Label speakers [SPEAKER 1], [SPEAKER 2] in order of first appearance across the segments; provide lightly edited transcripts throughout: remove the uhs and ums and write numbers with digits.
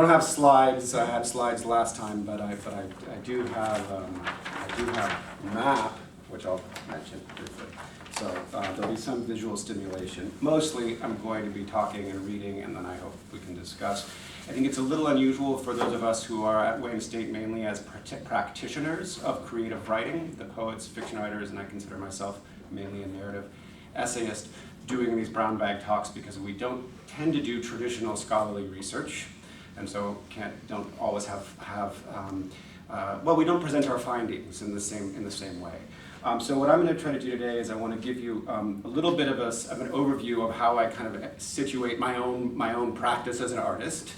[SPEAKER 1] I don't have slides. I had slides last time, but I do have a map, which I'll mention briefly. So there'll be some visual stimulation. Mostly, I'm going to be talking and reading, and then I hope we can discuss. I think it's a little unusual for those of us who are at Wayne State mainly as practitioners of creative writing, the poets, fiction writers, and I consider myself mainly a narrative essayist, doing these brown bag talks because we don't tend to do traditional scholarly research, and so don't always well, we don't present our findings in the same way. So what I'm going to try to do today is I want to give you a little bit of an overview of how I kind of situate my own practice as an artist,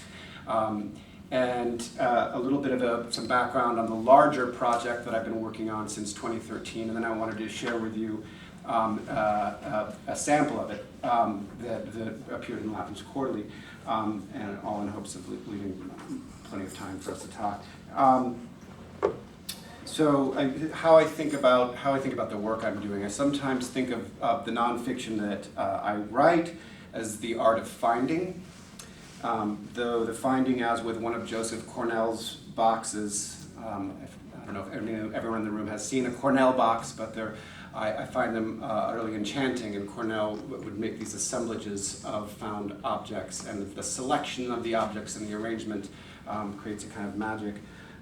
[SPEAKER 1] and a little bit of some background on the larger project that I've been working on since 2013, and then I wanted to share with you a sample of it that appeared in Lapham's Quarterly, and all in hopes of leaving plenty of time for us to talk. How I think about the work I'm doing, I sometimes think of the nonfiction that I write as the art of finding, though the finding, as with one of Joseph Cornell's boxes, I don't know if everyone in the room has seen a Cornell box, but I find them utterly enchanting, and Cornell would make these assemblages of found objects, and the selection of the objects and the arrangement creates a kind of magic.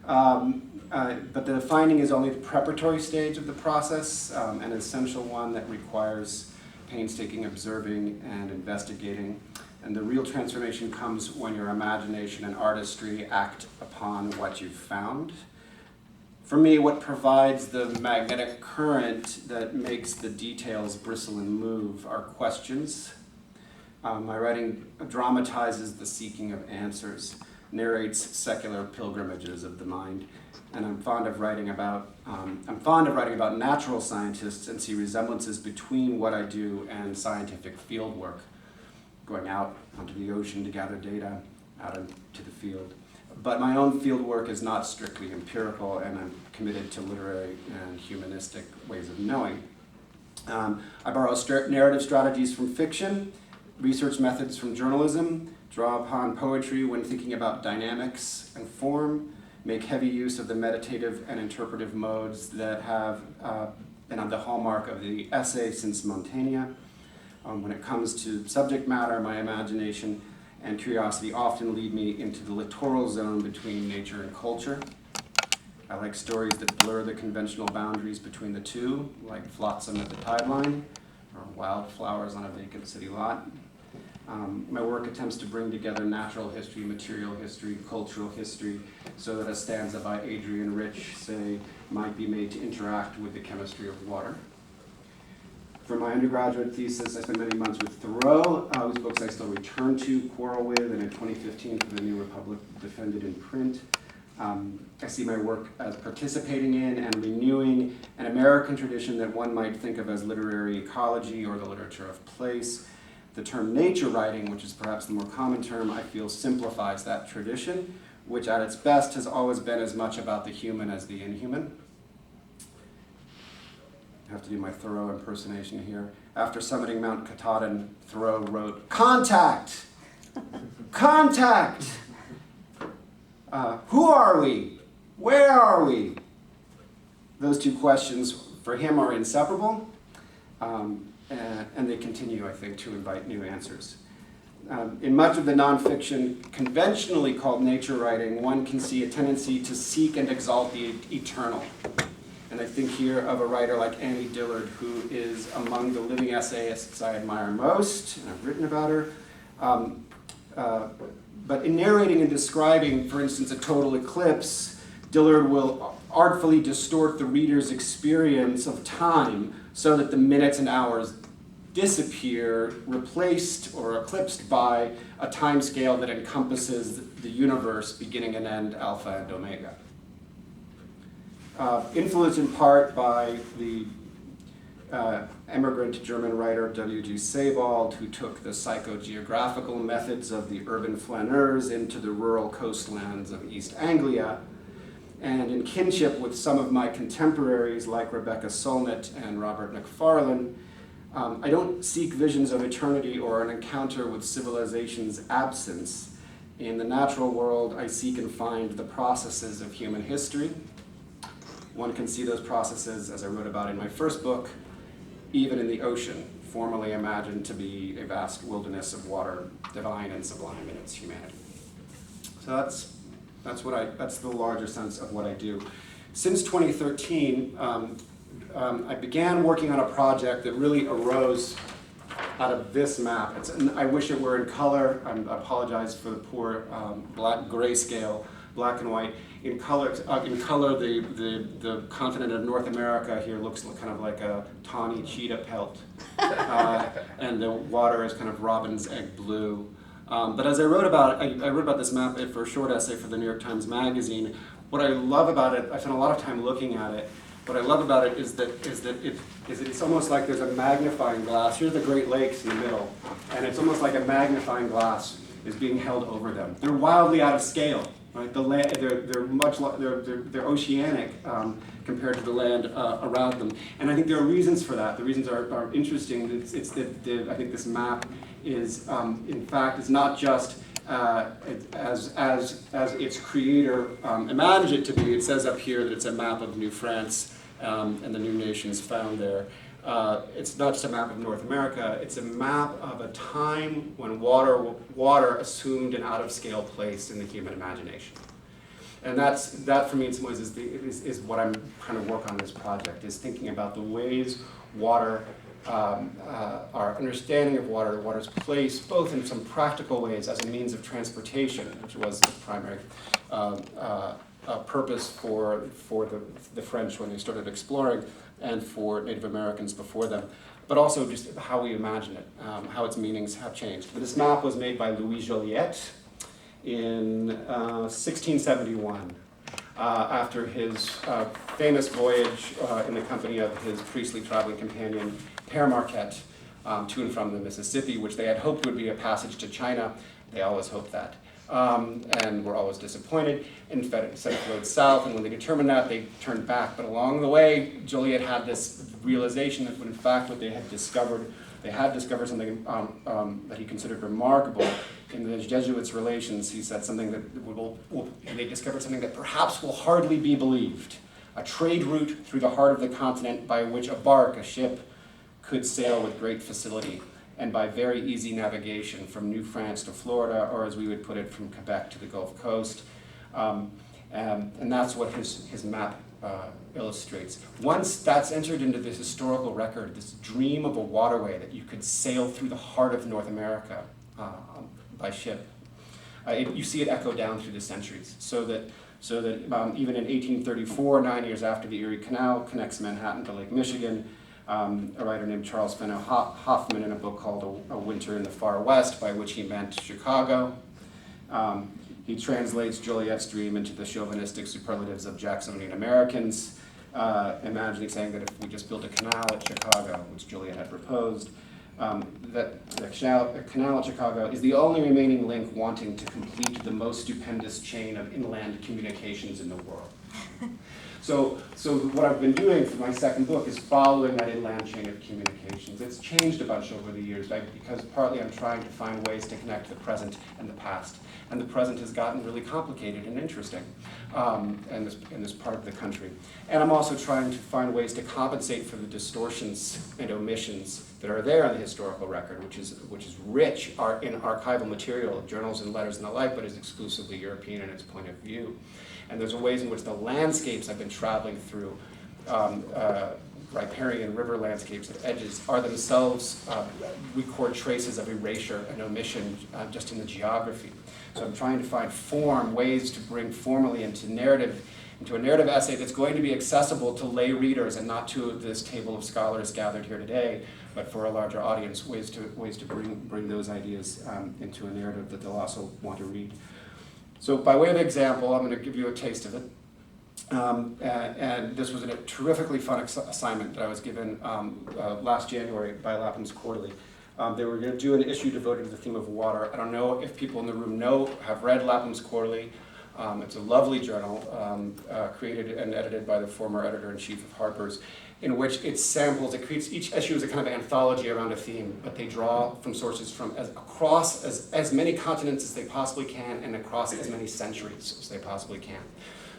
[SPEAKER 1] But the finding is only the preparatory stage of the process, an essential one that requires painstaking observing and investigating. And the real transformation comes when your imagination and artistry act upon what you've found. For me, what provides the magnetic current that makes the details bristle and move are questions. My writing dramatizes the seeking of answers, narrates secular pilgrimages of the mind, and I'm fond of writing about natural scientists and see resemblances between what I do and scientific field work, going out onto the ocean to gather data, out into the field. But my own field work is not strictly empirical, and I'm committed to literary and humanistic ways of knowing. I borrow narrative strategies from fiction, research methods from journalism, draw upon poetry when thinking about dynamics and form, make heavy use of the meditative and interpretive modes that have been the hallmark of the essay since Montaigne. When it comes to subject matter, my imagination and curiosity often lead me into the littoral zone between nature and culture. I like stories that blur the conventional boundaries between the two, like Flotsam at the Tide Line, or Wildflowers on a Vacant City Lot. My work attempts to bring together natural history, material history, cultural history, so that a stanza by Adrian Rich, say, might be made to interact with the chemistry of water. For my undergraduate thesis, I spent many months with Thoreau, whose books I still return to, quarrel with, and in 2015 for the New Republic defended in print. I see my work as participating in and renewing an American tradition that one might think of as literary ecology or the literature of place. The term nature writing, which is perhaps the more common term, I feel simplifies that tradition, which at its best has always been as much about the human as the inhuman. I have to do my Thoreau impersonation here. After summiting Mount Katahdin, Thoreau wrote, "Contact! Contact! Who are we? Where are we?" Those two questions for him are inseparable, and they continue, I think, to invite new answers. In much of the nonfiction conventionally called nature writing, one can see a tendency to seek and exalt the eternal. And I think here of a writer like Annie Dillard, who is among the living essayists I admire most, and I've written about her. But in narrating and describing, for instance, a total eclipse, Dillard will artfully distort the reader's experience of time so that the minutes and hours disappear, replaced or eclipsed by a time scale that encompasses the universe beginning and end, alpha and omega. Influenced in part by the immigrant German writer W.G. Sebald, who took the psychogeographical methods of the urban flaneurs into the rural coastlands of East Anglia, and in kinship with some of my contemporaries like Rebecca Solnit and Robert McFarlane, I don't seek visions of eternity or an encounter with civilization's absence. In the natural world, I seek and find the processes of human history. One can see those processes, as I wrote about in my first book, even in the ocean, formerly imagined to be a vast wilderness of water, divine and sublime in its humanity. So that's the larger sense of what I do. Since 2013, I began working on a project that really arose out of this map. I wish it were in color. I apologize for the poor grayscale, black and white. In color, the continent of North America here looks kind of like a tawny cheetah pelt, and the water is kind of robin's egg blue. But as I wrote about it, I wrote about this map for a short essay for the New York Times Magazine. What I love about it, I spent a lot of time looking at it. What I love about it is that it's almost like there's a magnifying glass. Here's the Great Lakes in the middle, and it's almost like a magnifying glass is being held over them. They're wildly out of scale. Right? The land, they're oceanic compared to the land around them, and I think there are reasons for that. The reasons are interesting. It's that I think this map is, in fact, is not just as its creator imagined it to be. It says up here that it's a map of New France and the new nations found there. It's not just a map of North America, it's a map of a time when water assumed an out-of-scale place in the human imagination. And that for me in some ways is what I'm trying to work on in this project, is thinking about the ways water, our understanding of water's place, both in some practical ways as a means of transportation, which was the primary purpose for the French when they started exploring, and for Native Americans before them, but also just how we imagine it, how its meanings have changed. But this map was made by Louis Joliet in 1671, after his famous voyage in the company of his priestly traveling companion, Père Marquette, to and from the Mississippi, which they had hoped would be a passage to China. They always hoped that. And were always disappointed, and instead flowed south, and when they determined that, they turned back. But along the way, Joliet had this realization that in fact what they had discovered something that he considered remarkable in the Jesuits' relations. He said something that they discovered something that perhaps will hardly be believed: a trade route through the heart of the continent by which a ship, could sail with great facility, and by very easy navigation from New France to Florida, or as we would put it, from Quebec to the Gulf Coast. And that's what his map illustrates. Once that's entered into this historical record, this dream of a waterway that you could sail through the heart of North America by ship, you see it echo down through the centuries, so that even in 1834, 9 years after the Erie Canal connects Manhattan to Lake Michigan, a writer named Charles Fenno Hoffman, in a book called A Winter in the Far West, by which he meant Chicago. He translates Joliet's dream into the chauvinistic superlatives of Jacksonian Americans, saying that if we just built a canal at Chicago, which Joliet had proposed, that the canal at Chicago is the only remaining link wanting to complete the most stupendous chain of inland communications in the world. So what I've been doing for my second book is following that inland chain of communications. It's changed a bunch over the years, because partly I'm trying to find ways to connect the present and the past. And the present has gotten really complicated and interesting in this part of the country. And I'm also trying to find ways to compensate for the distortions and omissions that are there in the historical record, which is rich in archival material, journals and letters and the like, but is exclusively European in its point of view. And there's ways in which the landscapes I've been traveling through, riparian river landscapes at edges, are themselves record traces of erasure and omission just in the geography. So I'm trying to find ways to bring formally into a narrative essay that's going to be accessible to lay readers and not to this table of scholars gathered here today, but for a larger audience, ways to bring those ideas into a narrative that they'll also want to read. So by way of example, I'm going to give you a taste of it. And this was a terrifically fun assignment that I was given last January by Lapham's Quarterly. They were going to do an issue devoted to the theme of water. I don't know if people in the room have read Lapham's Quarterly. It's a lovely journal created and edited by the former editor-in-chief of Harper's, in which it samples, it creates each issue as a kind of anthology around a theme, but they draw from sources from across as many continents as they possibly can and across as many centuries as they possibly can.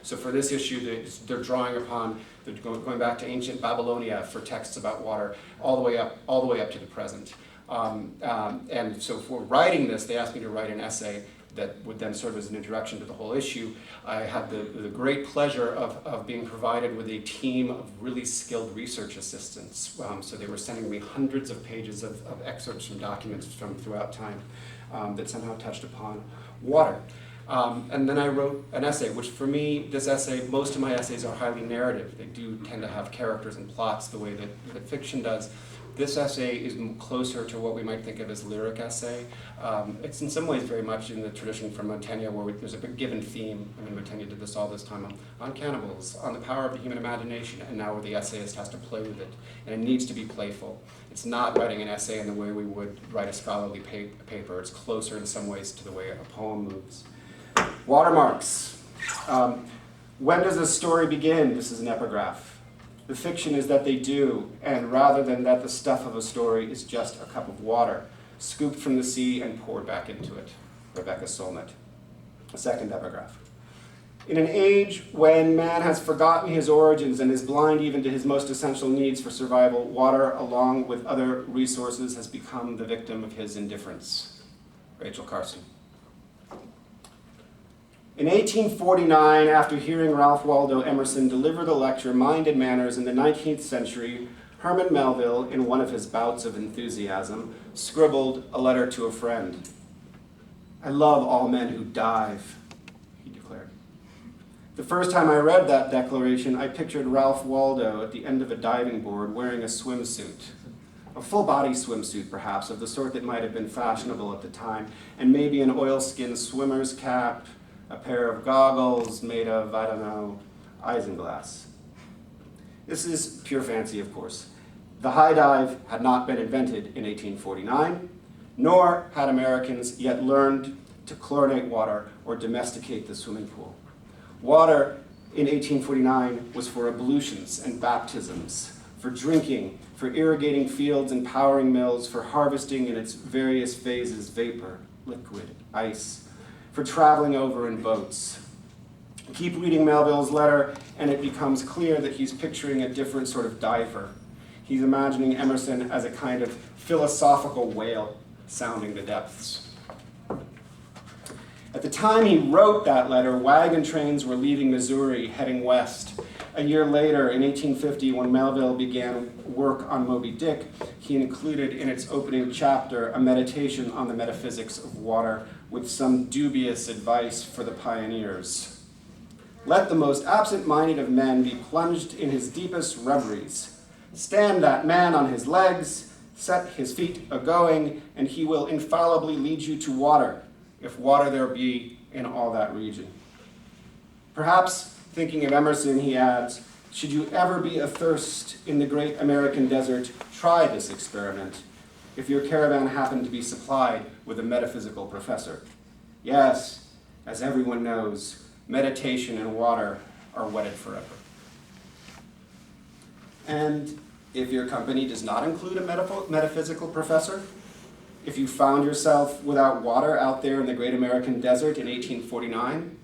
[SPEAKER 1] So for this issue, they're drawing upon, they're going back to ancient Babylonia for texts about water, all the way up to the present. And so for writing this, they asked me to write an essay that would then serve as an introduction to the whole issue. I had the great pleasure of being provided with a team of really skilled research assistants. So they were sending me hundreds of pages of excerpts from documents from throughout time that somehow touched upon water. And then I wrote an essay, which for me, this essay, most of my essays are highly narrative. They do tend to have characters and plots the way that fiction does. This essay is closer to what we might think of as lyric essay. It's in some ways very much in the tradition from Montaigne, where there's a big given theme. I mean, Montaigne did this all this time on cannibals, on the power of the human imagination, and now where the essayist has to play with it. And it needs to be playful. It's not writing an essay in the way we would write a scholarly paper. It's closer in some ways to the way a poem moves. Watermarks. When does a story begin? This is an epigraph. The fiction is that they do, and rather than that the stuff of a story is just a cup of water, scooped from the sea and poured back into it. Rebecca Solnit. A second epigraph. In an age when man has forgotten his origins and is blind even to his most essential needs for survival, water, along with other resources, has become the victim of his indifference. Rachel Carson. In 1849, after hearing Ralph Waldo Emerson deliver the lecture Mind and Manners in the 19th Century, Herman Melville, in one of his bouts of enthusiasm, scribbled a letter to a friend. "I love all men who dive," he declared. The first time I read that declaration, I pictured Ralph Waldo at the end of a diving board wearing a swimsuit. A full-body swimsuit, perhaps, of the sort that might have been fashionable at the time, and maybe an oilskin swimmer's cap, a pair of goggles made of, I don't know, isinglass. This is pure fancy, of course. The high dive had not been invented in 1849, nor had Americans yet learned to chlorinate water or domesticate the swimming pool. Water in 1849 was for ablutions and baptisms, for drinking, for irrigating fields and powering mills, for harvesting in its various phases, vapor, liquid, ice, for traveling over in boats. Keep reading Melville's letter, and it becomes clear that he's picturing a different sort of diver. He's imagining Emerson as a kind of philosophical whale sounding the depths. At the time he wrote that letter, wagon trains were leaving Missouri, heading west. A year later, in 1850, when Melville began work on Moby-Dick, he included in its opening chapter a meditation on the metaphysics of water with some dubious advice for the pioneers. "Let the most absent-minded of men be plunged in his deepest reveries. Stand that man on his legs, set his feet a-going, and he will infallibly lead you to water, if water there be in all that region." Perhaps, thinking of Emerson, he adds, "Should you ever be athirst in the great American desert, try this experiment, if your caravan happen to be supplied with a metaphysical professor. Yes, as everyone knows, meditation and water are wedded forever." And if your company does not include a metaphysical professor, if you found yourself without water out there in the great American desert in 1849,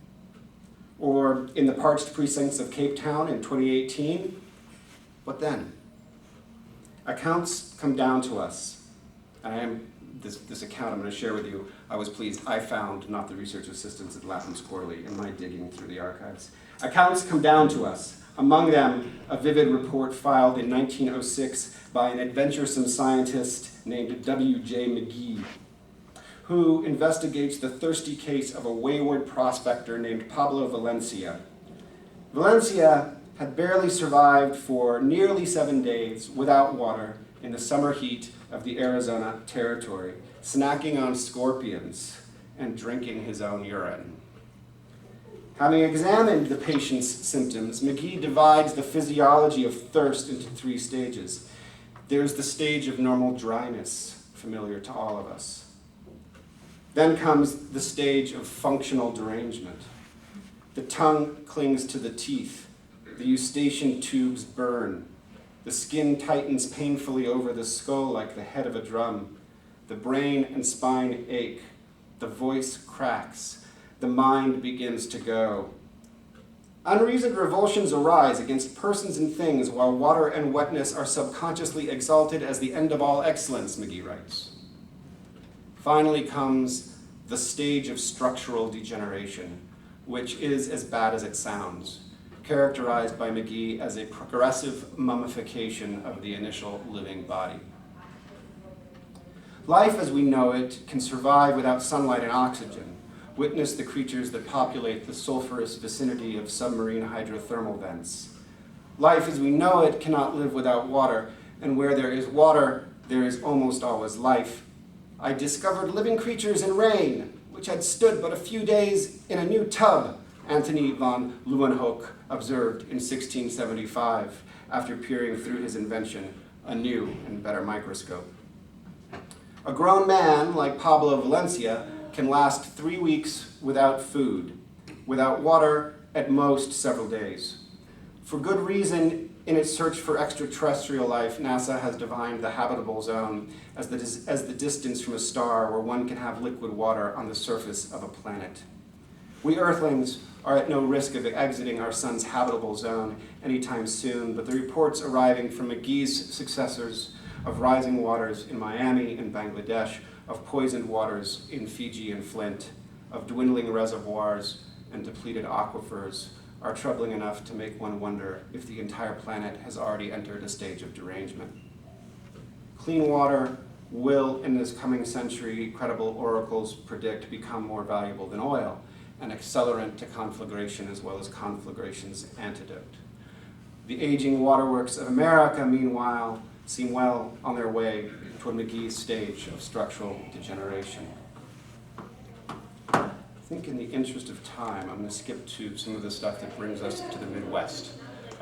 [SPEAKER 1] or in the parched precincts of Cape Town in 2018, what then? Accounts come down to us. And this account I'm going to share with you, I was pleased I found, not the research assistants at Lapham's Quarterly, in my digging through the archives. Accounts come down to us. Among them, a vivid report filed in 1906 by an adventuresome scientist named W.J. McGee, who investigates the thirsty case of a wayward prospector named Pablo Valencia. Valencia had barely survived for nearly 7 days without water in the summer heat of the Arizona territory, snacking on scorpions and drinking his own urine. Having examined the patient's symptoms, McGee divides the physiology of thirst into 3 stages. There's the stage of normal dryness, familiar to all of us. Then comes the stage of functional derangement. tongue clings to the teeth. The eustachian tubes burn. The skin tightens painfully over the skull like the head of a drum. The brain and spine ache. The voice cracks. The mind begins to go. Unreasoned revulsions arise against persons and things while water and wetness are subconsciously exalted as the end of all excellence, McGee writes. Finally comes the stage of structural degeneration, which is as bad as it sounds, characterized by McGee as a progressive mummification of the initial living body. Life as we know it can survive without sunlight and oxygen. Witness the creatures that populate the sulfurous vicinity of submarine hydrothermal vents. Life as we know it cannot live without water, and where there is water, there is almost always life. I discovered living creatures in rain, which had stood but a few days in a new tub, Anthony von Leeuwenhoek observed in 1675, after peering through his invention, a new and better microscope. A grown man, like Pablo Valencia, can last 3 weeks without food, without water, at most several days. For good reason, in its search for extraterrestrial life, NASA has defined the habitable zone as the distance from a star where one can have liquid water on the surface of a planet. We Earthlings are at no risk of exiting our sun's habitable zone anytime soon, but the reports arriving from McGee's successors of rising waters in Miami and Bangladesh, of poisoned waters in Fiji and Flint, of dwindling reservoirs and depleted aquifers are troubling enough to make one wonder if the entire planet has already entered a stage of derangement. Clean water will, in this coming century, credible oracles predict, become more valuable than oil, an accelerant to conflagration as well as conflagration's antidote. The aging waterworks of America, meanwhile, seem well on their way toward McGee's stage of structural degeneration. I think in the interest of time, I'm going to skip to some of the stuff that brings us to the Midwest.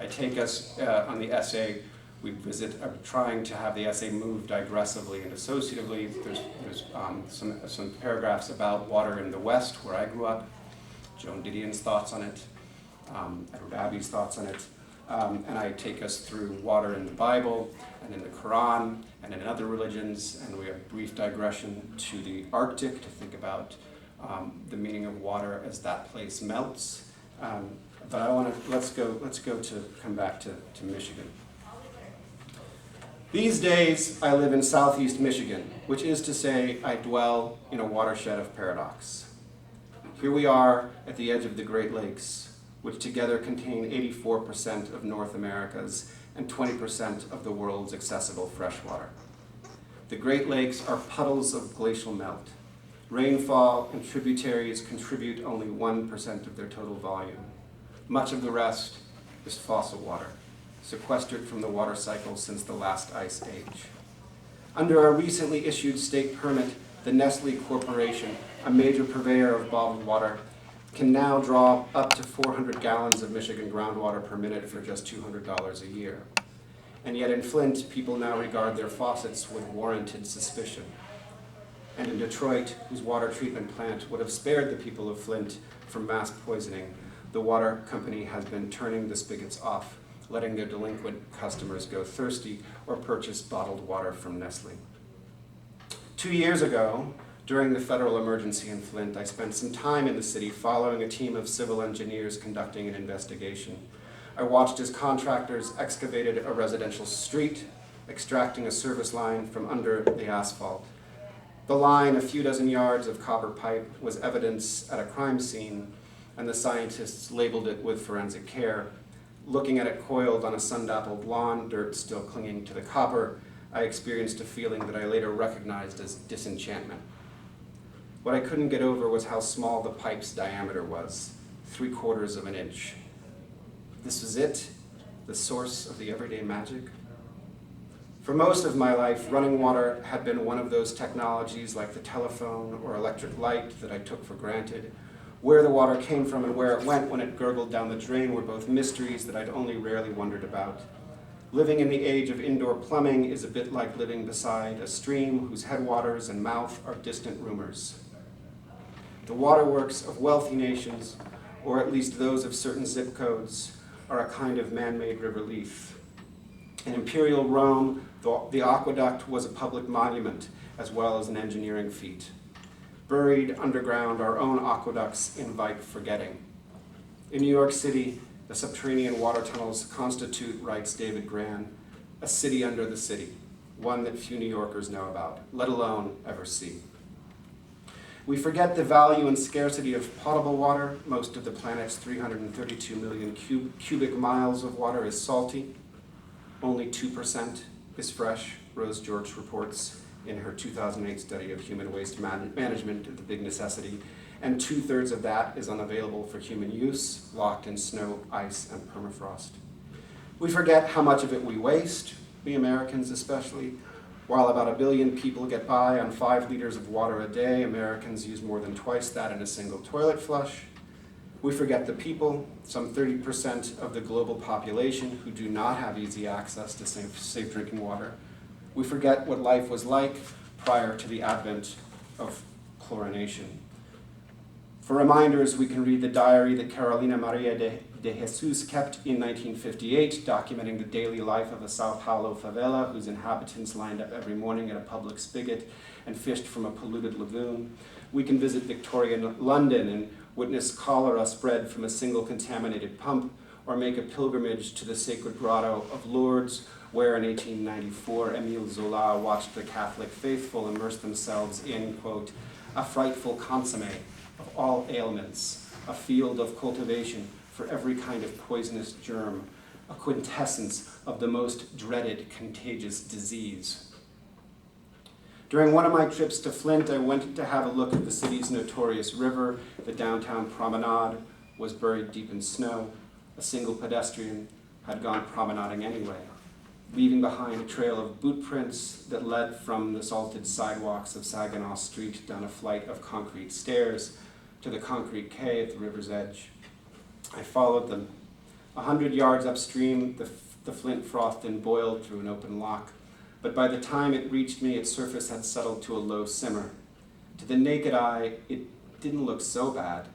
[SPEAKER 1] I take us on the essay, we visit, I'm trying to have the essay move digressively and associatively. There's some paragraphs about water in the West, where I grew up, Joan Didion's thoughts on it, Edward Abbey's thoughts on it, and I take us through water in the Bible, and in the Quran, and in other religions, and we have a brief digression to the Arctic to think about the meaning of water as that place melts. But I want to let's go to come back to Michigan. These days, I live in southeast Michigan, which is to say, I dwell in a watershed of paradox. Here we are at the edge of the Great Lakes, which together contain 84% of North America's and 20% of the world's accessible freshwater. The Great Lakes are puddles of glacial melt. Rainfall and tributaries contribute only 1% of their total volume. Much of the rest is fossil water, sequestered from the water cycle since the last ice age. Under a recently issued state permit, the Nestle Corporation, a major purveyor of bottled water, can now draw up to 400 gallons of Michigan groundwater per minute for just $200 a year. And yet in Flint, people now regard their faucets with warranted suspicion. And in Detroit, whose water treatment plant would have spared the people of Flint from mass poisoning, the water company has been turning the spigots off, letting their delinquent customers go thirsty or purchase bottled water from Nestle. 2 years ago, during the federal emergency in Flint, I spent some time in the city following a team of civil engineers conducting an investigation. I watched as contractors excavated a residential street, extracting a service line from under the asphalt. The line, a few dozen yards of copper pipe, was evidence at a crime scene, and the scientists labeled it with forensic care. Looking at it coiled on a sun-dappled lawn, dirt still clinging to the copper, I experienced a feeling that I later recognized as disenchantment. What I couldn't get over was how small the pipe's diameter was, 3/4 of an inch. This was it, the source of the everyday magic? For most of my life, running water had been one of those technologies like the telephone or electric light that I took for granted. Where the water came from and where it went when it gurgled down the drain were both mysteries that I'd only rarely wondered about. Living in the age of indoor plumbing is a bit like living beside a stream whose headwaters and mouth are distant rumors. The waterworks of wealthy nations, or at least those of certain zip codes, are a kind of man-made River Lethe. In imperial Rome, the aqueduct was a public monument as well as an engineering feat. Buried underground, our own aqueducts invite forgetting. In New York City, the subterranean water tunnels constitute, writes David Gran, a city under the city, one that few New Yorkers know about, let alone ever see. We forget the value and scarcity of potable water. Most of the planet's 332 million cubic miles of water is salty. Only 2% is fresh, Rose George reports in her 2008 study of human waste management, The Big Necessity, and 2/3 of that is unavailable for human use, locked in snow, ice, and permafrost. We forget how much of it we waste, we Americans especially. While about 1 billion people get by on 5 liters of water a day, Americans use more than twice that in a single toilet flush. We forget the people, some 30% of the global population who do not have easy access to safe drinking water. We forget what life was like prior to the advent of chlorination. For reminders, we can read the diary that Carolina Maria de Jesus kept in 1958, documenting the daily life of a Sao Paulo favela whose inhabitants lined up every morning at a public spigot and fished from a polluted lagoon. We can visit Victorian London and witness cholera spread from a single contaminated pump, or make a pilgrimage to the sacred grotto of Lourdes, where in 1894 Émile Zola watched the Catholic faithful immerse themselves in, quote, a frightful consommé of all ailments, a field of cultivation for every kind of poisonous germ, a quintessence of the most dreaded contagious disease. During one of my trips to Flint, I went to have a look at the city's notorious river. The downtown promenade was buried deep in snow. A single pedestrian had gone promenading anyway, leaving behind a trail of boot prints that led from the salted sidewalks of Saginaw Street down a flight of concrete stairs to the concrete quay at the river's edge. I followed them. 100 yards upstream, the Flint frothed and boiled through an open lock, but by the time it reached me, its surface had settled to a low simmer. To the naked eye, it didn't look so bad.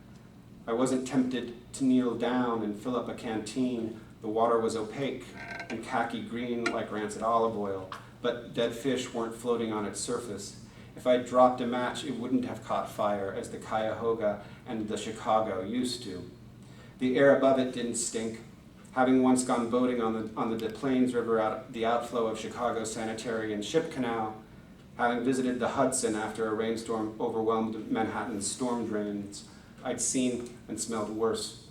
[SPEAKER 1] I wasn't tempted to kneel down and fill up a canteen. The water was opaque and khaki green like rancid olive oil, but dead fish weren't floating on its surface. If I dropped a match, it wouldn't have caught fire as the Cuyahoga and the Chicago used to. The air above it didn't stink. Having once gone boating on the Des Plaines River, the outflow of Chicago's sanitary and ship canal, having visited the Hudson after a rainstorm overwhelmed Manhattan's storm drains, I'd seen and smelled worse.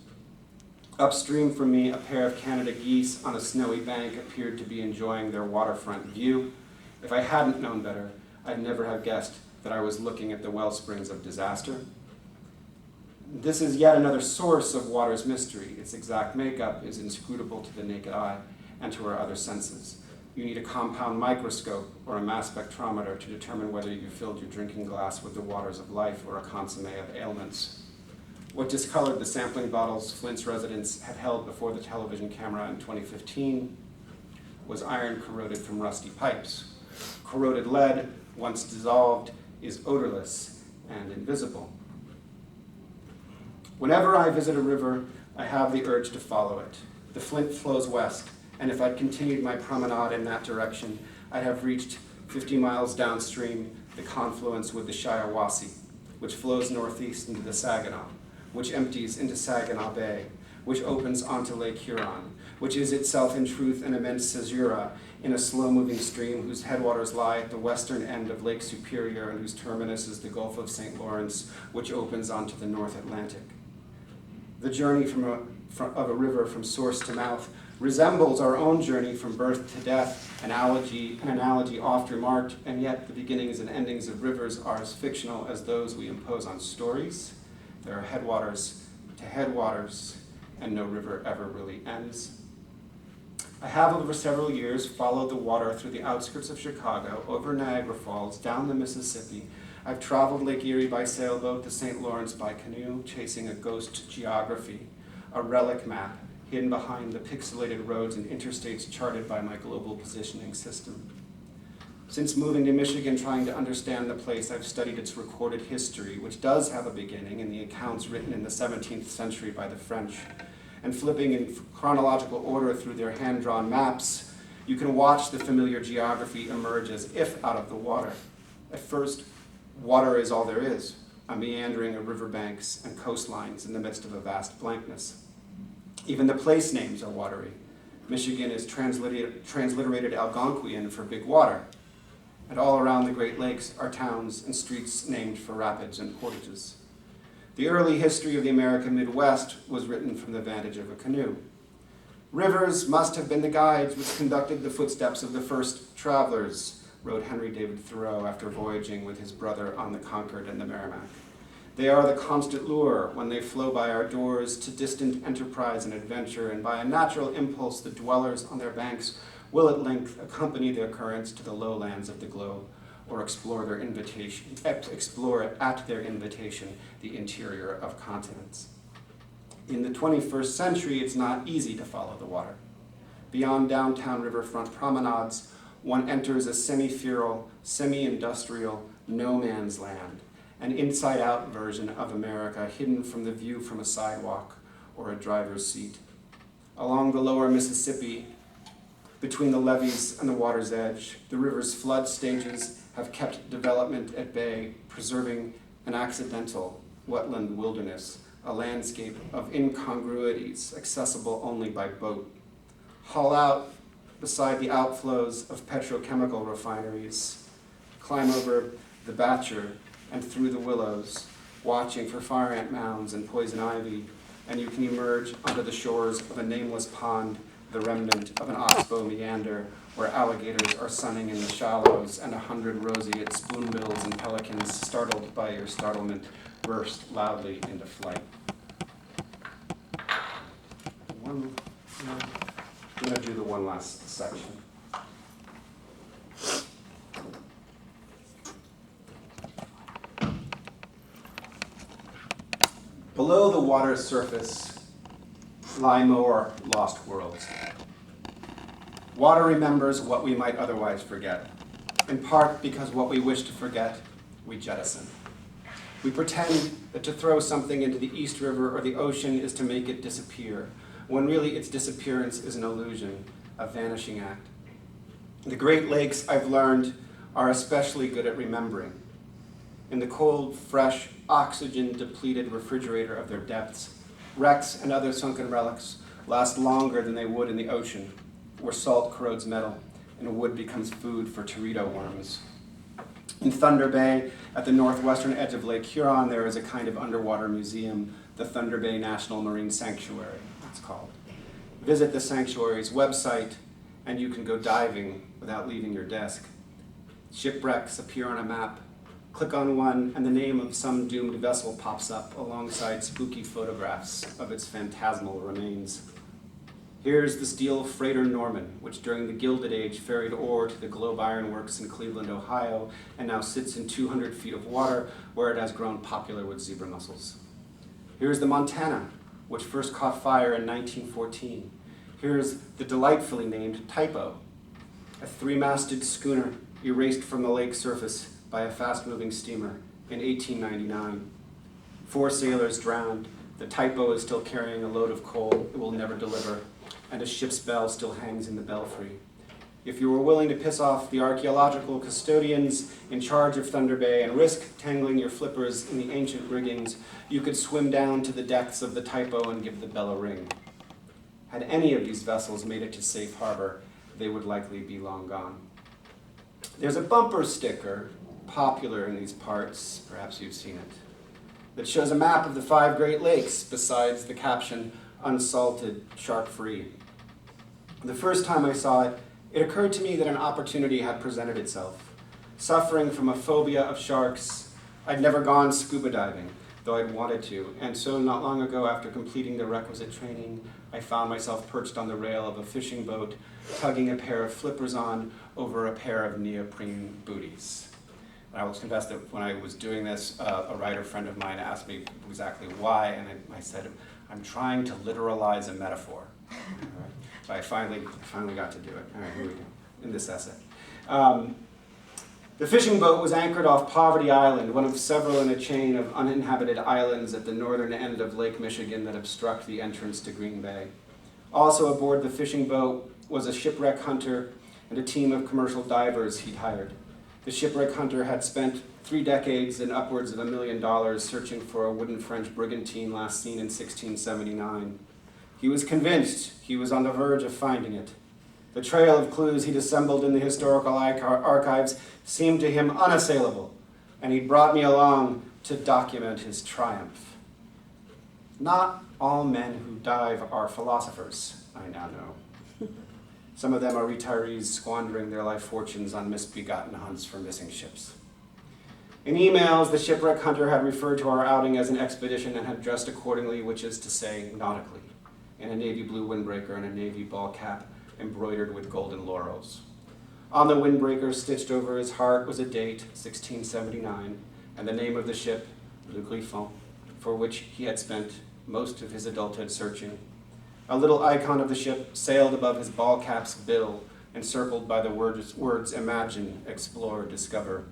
[SPEAKER 1] Upstream from me, a pair of Canada geese on a snowy bank appeared to be enjoying their waterfront view. If I hadn't known better, I'd never have guessed that I was looking at the wellsprings of disaster. This is yet another source of water's mystery. Its exact makeup is inscrutable to the naked eye and to our other senses. You need a compound microscope or a mass spectrometer to determine whether you filled your drinking glass with the waters of life or a consommé of ailments. What discolored the sampling bottles Flint's residents had held before the television camera in 2015 was iron corroded from rusty pipes. Corroded lead, once dissolved, is odorless and invisible. Whenever I visit a river, I have the urge to follow it. The Flint flows west, and if I'd continued my promenade in that direction, I'd have reached 50 miles downstream the confluence with the Shiawassee, which flows northeast into the Saginaw, which empties into Saginaw Bay, which opens onto Lake Huron, which is itself in truth an immense caesura in a slow-moving stream whose headwaters lie at the western end of Lake Superior and whose terminus is the Gulf of St. Lawrence, which opens onto the North Atlantic. The journey of a river from source to mouth resembles our own journey from birth to death, an analogy oft remarked, and yet the beginnings and endings of rivers are as fictional as those we impose on stories. There are headwaters to headwaters, and no river ever really ends. I have over several years followed the water through the outskirts of Chicago, over Niagara Falls, down the Mississippi. I've traveled Lake Erie by sailboat, the St. Lawrence by canoe, chasing a ghost geography, a relic map hidden behind the pixelated roads and interstates charted by my global positioning system. Since moving to Michigan, trying to understand the place, I've studied its recorded history, which does have a beginning in the accounts written in the 17th century by the French. And flipping in chronological order through their hand-drawn maps, you can watch the familiar geography emerge as if out of the water. At first, water is all there is, a meandering of riverbanks and coastlines in the midst of a vast blankness. Even the place names are watery. Michigan is transliterated Algonquian for big water. And all around the Great Lakes are towns and streets named for rapids and portages. The early history of the American Midwest was written from the vantage of a canoe. Rivers must have been the guides which conducted the footsteps of the first travelers, wrote Henry David Thoreau after voyaging with his brother on the Concord and the Merrimack. They are the constant lure when they flow by our doors to distant enterprise and adventure, and by a natural impulse the dwellers on their banks will at length accompany their currents to the lowlands of the globe, or explore at their invitation the interior of continents. In the 21st century, it's not easy to follow the water. Beyond downtown riverfront promenades, one enters a semi-feral, semi-industrial no man's land, an inside-out version of America hidden from the view from a sidewalk or a driver's seat. Along the lower Mississippi, between the levees and the water's edge, the river's flood stages have kept development at bay, preserving an accidental wetland wilderness, a landscape of incongruities accessible only by boat. Haul out beside the outflows of petrochemical refineries, climb over the Batcher and through the willows, watching for fire ant mounds and poison ivy, and you can emerge onto the shores of a nameless pond, the remnant of an oxbow meander, where alligators are sunning in the shallows and 100 roseate spoonbills and pelicans, startled by your startlement, burst loudly into flight. I'm going to do the one last section. Below the water's surface lie more lost worlds. Water remembers what we might otherwise forget, in part because what we wish to forget, we jettison. We pretend that to throw something into the East River or the ocean is to make it disappear, when really its disappearance is an illusion, a vanishing act. The Great Lakes, I've learned, are especially good at remembering. In the cold, fresh, oxygen-depleted refrigerator of their depths, wrecks and other sunken relics last longer than they would in the ocean, where salt corrodes metal and wood becomes food for teredo worms. In Thunder Bay, at the northwestern edge of Lake Huron, there is a kind of underwater museum, the Thunder Bay National Marine Sanctuary, it's called. Visit the sanctuary's website, and you can go diving without leaving your desk. Shipwrecks appear on a map. Click on one, and the name of some doomed vessel pops up alongside spooky photographs of its phantasmal remains. Here's the steel freighter Norman, which during the Gilded Age ferried ore to the Globe Iron Works in Cleveland, Ohio, and now sits in 200 feet of water, where it has grown popular with zebra mussels. Here's the Montana, which first caught fire in 1914. Here's the delightfully named Typo, a three-masted schooner erased from the lake surface by a fast-moving steamer in 1899. 4 sailors drowned. The Typo is still carrying a load of coal it will never deliver, and a ship's bell still hangs in the belfry. If you were willing to piss off the archaeological custodians in charge of Thunder Bay and risk tangling your flippers in the ancient riggings, you could swim down to the depths of the Typo and give the bell a ring. Had any of these vessels made it to safe harbor, they would likely be long gone. There's a bumper sticker, popular in these parts, perhaps you've seen it, that shows a map of the 5 Great Lakes besides the caption, "Unsalted, shark-free." The first time I saw it, it occurred to me that an opportunity had presented itself. Suffering from a phobia of sharks, I'd never gone scuba diving, though I'd wanted to, and so not long ago, after completing the requisite training, I found myself perched on the rail of a fishing boat, tugging a pair of flippers on over a pair of neoprene booties. I will confess that when I was doing this, a writer friend of mine asked me exactly why, and I said, I'm trying to literalize a metaphor. All right. So I finally got to do it. All right, here we go, in this essay. The fishing boat was anchored off Poverty Island, one of several in a chain of uninhabited islands at the northern end of Lake Michigan that obstruct the entrance to Green Bay. Also aboard the fishing boat was a shipwreck hunter and a team of commercial divers he'd hired. The shipwreck hunter had spent 3 decades and upwards of $1 million searching for a wooden French brigantine last seen in 1679. He was convinced he was on the verge of finding it. The trail of clues he'd assembled in the historical archives seemed to him unassailable, and he'd brought me along to document his triumph. Not all men who dive are philosophers, I now know. Some of them are retirees squandering their life fortunes on misbegotten hunts for missing ships. In emails, the shipwreck hunter had referred to our outing as an expedition and had dressed accordingly, which is to say, nautically, in a navy blue windbreaker and a navy ball cap embroidered with golden laurels. On the windbreaker, stitched over his heart, was a date, 1679, and the name of the ship, Le Griffon, for which he had spent most of his adulthood searching. A little icon of the ship sailed above his ball cap's bill, encircled by the words imagine, explore, discover.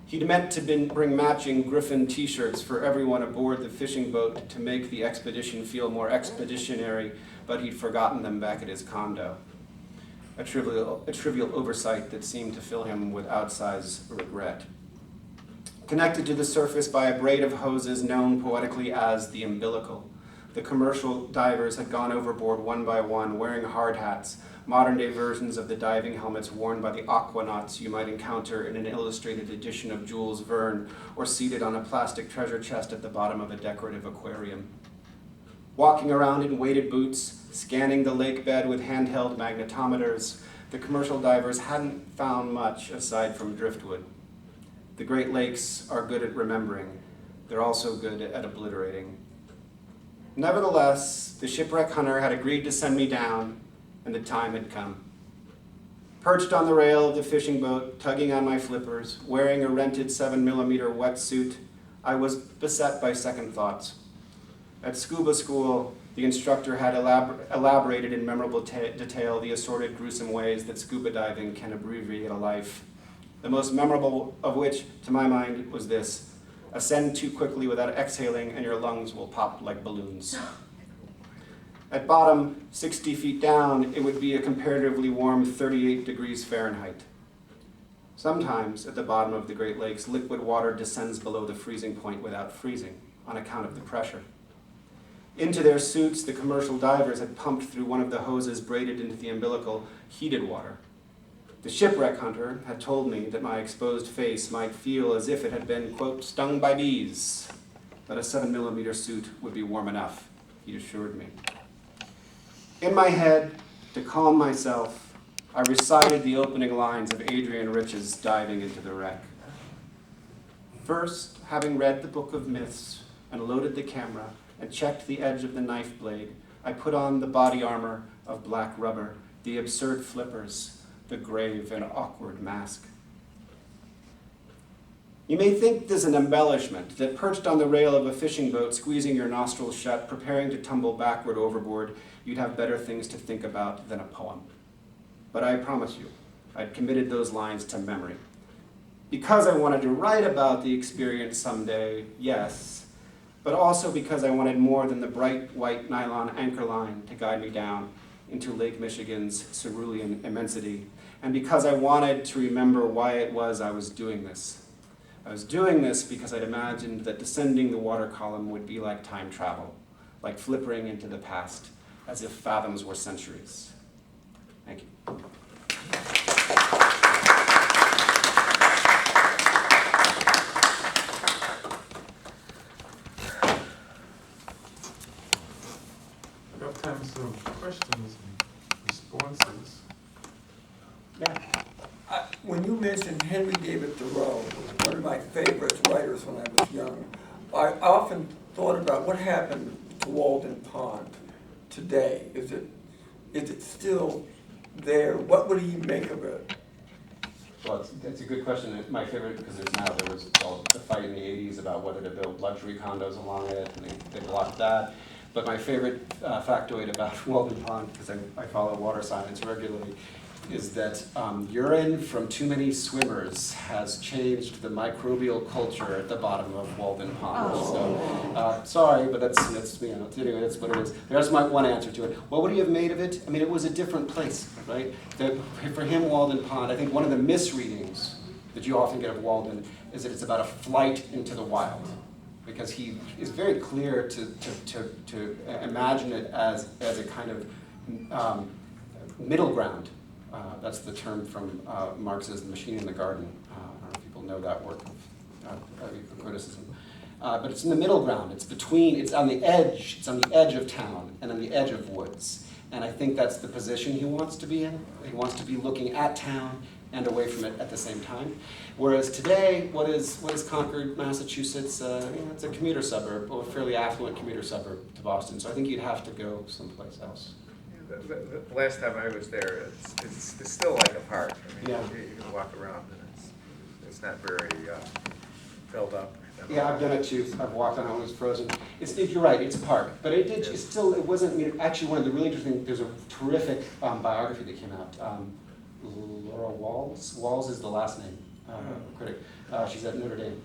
[SPEAKER 1] He'd meant to bring matching Griffin t-shirts for everyone aboard the fishing boat to make the expedition feel more expeditionary, but he'd forgotten them back at his condo. A trivial oversight that seemed to fill him with outsized regret. Connected to the surface by a braid of hoses known poetically as the umbilical, the commercial divers had gone overboard one by one, wearing hard hats, modern-day versions of the diving helmets worn by the aquanauts you might encounter in an illustrated edition of Jules Verne, or seated on a plastic treasure chest at the bottom of a decorative aquarium. Walking around in weighted boots, scanning the lake bed with handheld magnetometers, the commercial divers hadn't found much aside from driftwood. The Great Lakes are good at remembering. They're also good at obliterating. Nevertheless, the shipwreck hunter had agreed to send me down, and the time had come. Perched on the rail of the fishing boat, tugging on my flippers, wearing a rented 7mm wetsuit, I was beset by second thoughts. At scuba school, the instructor had elaborated in memorable detail the assorted gruesome ways that scuba diving can abbreviate a life. The most memorable of which, to my mind, was this: ascend too quickly without exhaling and your lungs will pop like balloons. At bottom, 60 feet down, it would be a comparatively warm 38 degrees Fahrenheit. Sometimes, at the bottom of the Great Lakes, liquid water descends below the freezing point without freezing, on account of the pressure. Into their suits, the commercial divers had pumped through one of the hoses braided into the umbilical heated water. The shipwreck hunter had told me that my exposed face might feel as if it had been, quote, stung by bees, but a 7mm suit would be warm enough, he assured me. In my head, to calm myself, I recited the opening lines of Adrian Rich's Diving into the Wreck. First, having read the Book of Myths and loaded the camera and checked the edge of the knife blade, I put on the body armor of black rubber, the absurd flippers, the grave and awkward mask. You may think this an embellishment, that perched on the rail of a fishing boat, squeezing your nostrils shut, preparing to tumble backward overboard, you'd have better things to think about than a poem. But I promise you, I'd committed those lines to memory. Because I wanted to write about the experience someday, yes, but also because I wanted more than the bright white nylon anchor line to guide me down into Lake Michigan's cerulean immensity, and because I wanted to remember why it was I was doing this. I was doing this because I'd imagined that descending the water column would be like time travel, like flippering into the past, as if fathoms were centuries. Thank you.
[SPEAKER 2] We have time for questions and responses.
[SPEAKER 1] Yeah.
[SPEAKER 3] When you mentioned Henry David Thoreau, one of my favorite writers when I was young, I often thought about what happened to Walden Pond today. Is it still there? What would he make of it?
[SPEAKER 1] Well, it's a good question. My favorite, because there was the fight in the 80s about whether to build luxury condos along it, and they blocked that. But my favorite factoid about Walden Pond, because I follow water science regularly, is that urine from too many swimmers has changed the microbial culture at the bottom of Walden Pond. So, sorry, but that's anyway, that's what it is. There's my one answer to it. What would he have made of it? I mean, it was a different place, right? For him, Walden Pond, I think one of the misreadings that you often get of Walden is that it's about a flight into the wild, because he is very clear to imagine it as a kind of middle ground. That's the term from Marx's The Machine in the Garden. I don't know if people know that work of criticism. But it's in the middle ground. It's on the edge of town and on the edge of woods. And I think that's the position he wants to be in. He wants to be looking at town and away from it at the same time. Whereas today, what is Concord, Massachusetts? It's a commuter suburb, or a fairly affluent commuter suburb to Boston. So I think you'd have to go someplace else.
[SPEAKER 4] The last time I was there, it's still like a park. I mean,
[SPEAKER 1] Yeah.
[SPEAKER 4] you can walk around and it's not very filled up.
[SPEAKER 1] Yeah, I've done it too. I've walked on it when it was frozen. You're right, it's a park. But it wasn't, actually one of the really interesting, there's a terrific biography that came out. Laura Walls is the last name, critic. She's at Notre Dame.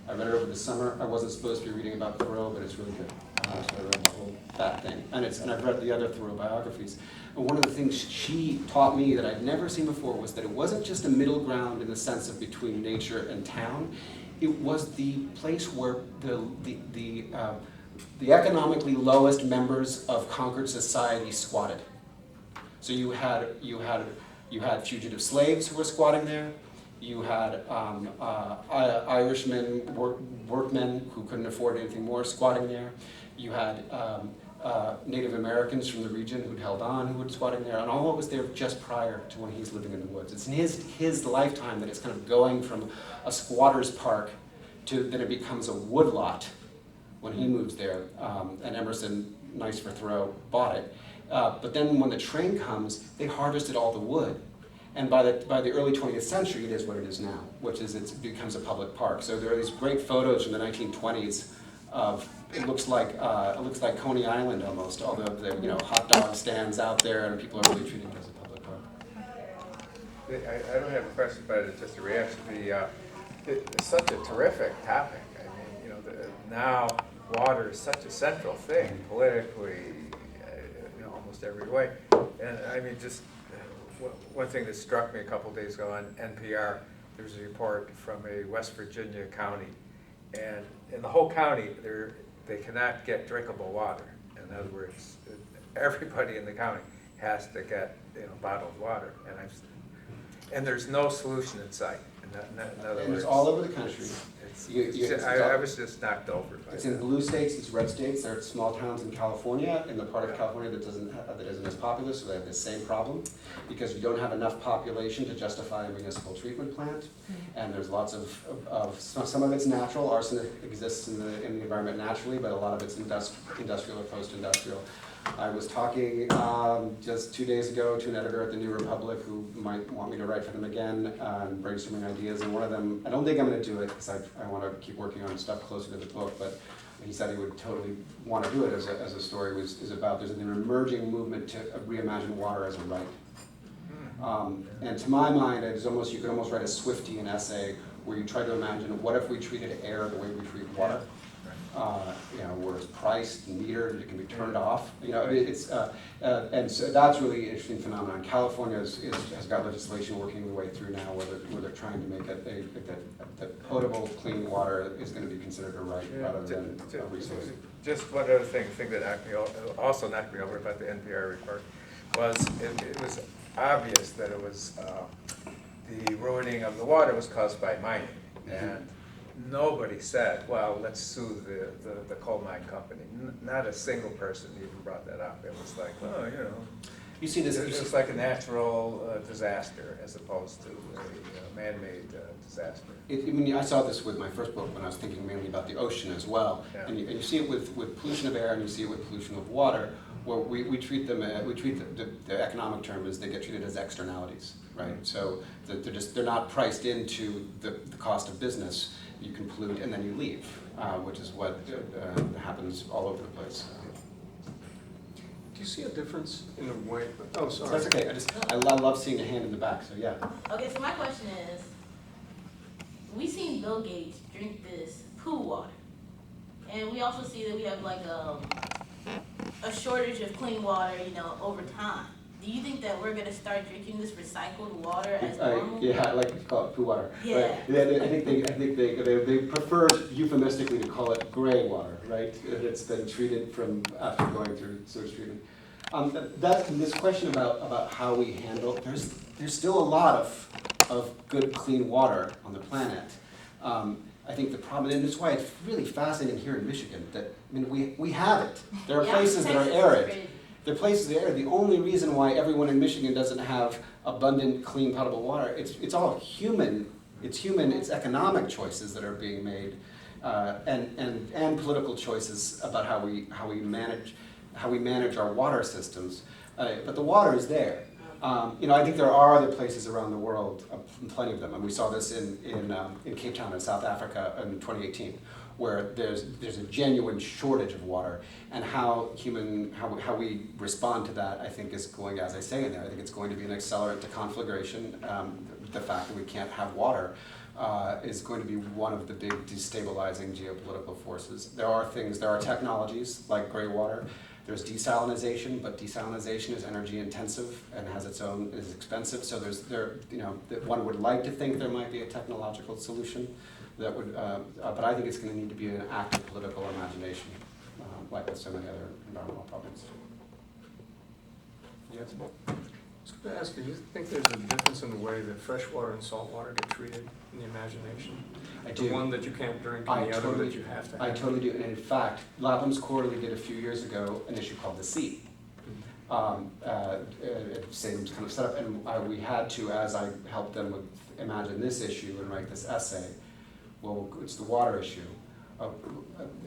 [SPEAKER 1] I read it over the summer. I wasn't supposed to be reading about Thoreau, but it's really good. So I read the whole that thing. And I've read the other Thoreau biographies. And one of the things she taught me that I'd never seen before was that it wasn't just a middle ground in the sense of between nature and town. It was the place where the economically lowest members of Concord society squatted. So you had fugitive slaves who were squatting there. You had Irishmen, workmen who couldn't afford anything more squatting there. You had Native Americans from the region who'd held on who were squatting there, and all what was there just prior to when he's living in the woods. It's in his lifetime that it's kind of going from a squatter's park to that it becomes a woodlot when he moves there. And Emerson, nice for Thoreau, bought it. But then when the train comes, they harvested all the wood. And by the early 20th century, it is what it is now, which is it becomes a public park. So there are these great photos from the 1920s of it looks like Coney Island almost, although the hot dog stands out there and people are really treating it as a public park.
[SPEAKER 4] I don't have a question, but it's just a reaction. It's such a terrific topic. I mean, now water is such a central thing politically, almost every way. And I mean, just one thing that struck me a couple of days ago on NPR, there was a report from a West Virginia county, and in the whole county, they cannot get drinkable water. In other words, everybody in the county has to get bottled water, and there's no solution in sight. In other words,
[SPEAKER 1] it's all over the country.
[SPEAKER 4] I was just knocked over by
[SPEAKER 1] It's
[SPEAKER 4] that.
[SPEAKER 1] in blue states, it's red states. There are small towns in California, in the part of California that isn't as populous, so they have the same problem because you don't have enough population to justify a municipal treatment plant. And there's lots of some of it's natural. Arsenic exists in the environment naturally, but a lot of it's industrial or post-industrial. I was talking just 2 days ago to an editor at the New Republic who might want me to write for them again and brainstorming ideas. And one of them, I don't think I'm going to do it because I want to keep working on stuff closer to the book, but he said he would totally want to do it as a story is about. There's an emerging movement to reimagine water as a right. And to my mind, you could almost write a Swiftian essay where you try to imagine what if we treated air the way we treat water. Where it's priced and metered, it can be turned off. And so that's really an interesting phenomenon. California has got legislation working their way through now where they're trying to make that potable, clean water is going to be considered a right rather than a resource.
[SPEAKER 4] Just one other thing that also knocked me over about the NPR report was it was obvious that it was the ruining of the water was caused by mining, and nobody said, well, let's sue the coal mine company. Not a single person even brought that up. It was like,
[SPEAKER 1] You see this.
[SPEAKER 4] It's like a natural disaster as opposed to a man-made disaster.
[SPEAKER 1] I saw this with my first book when I was thinking mainly about the ocean as well. Yeah. And you see it with pollution of air and you see it with pollution of water, where we treat them, the economic term is they get treated as externalities, right? So they're not priced into the cost of business. You can pollute and then you leave, which is what happens all over the place.
[SPEAKER 5] Do you see a difference in the way, oh, sorry.
[SPEAKER 1] That's okay, I love seeing a hand in the back, so yeah.
[SPEAKER 6] Okay, so my question is, we seen Bill Gates drink this pool water, and we also see that we have like a shortage of clean water, over time. Do you think that we're gonna start drinking this recycled water as normal?
[SPEAKER 1] Yeah, I like to call it poo water.
[SPEAKER 6] Yeah.
[SPEAKER 1] Right. I think they prefer euphemistically to call it gray water, right? It's been treated from after going through sewage treatment. This question about how we handle, there's still a lot of good clean water on the planet. I think the problem, and that's why it's really fascinating here in Michigan, that, we have it. There are places that are arid. There are places that are arid. The only reason why everyone in Michigan doesn't have abundant, clean, potable water, it's all human. It's economic choices that are being made, and political choices about how we manage our water systems. But the water is there. I think there are other places around the world, plenty of them, and we saw this in Cape Town in South Africa in 2018, where there's a genuine shortage of water, and how we respond to that, I think, is going, as I say in there, I think it's going to be an accelerant to conflagration. The fact that we can't have water is going to be one of the big destabilizing geopolitical forces. There are technologies like gray water. There's desalinization, but desalinization is energy intensive and is expensive. So one would like to think there might be a technological solution that would, but I think it's going to need to be an active political imagination, like with so many other environmental problems. Yes?
[SPEAKER 5] I was going to ask, do you think there's a difference in the way that fresh water and salt water get treated in the imagination?
[SPEAKER 1] I do.
[SPEAKER 5] The one that you can't drink and the other that you have to have?
[SPEAKER 1] I totally do, and in fact, Lapham's Quarterly did a few years ago an issue called The Sea. Same kind of setup, and we had to, as I helped them with imagine this issue and write this essay, well, it's the water issue.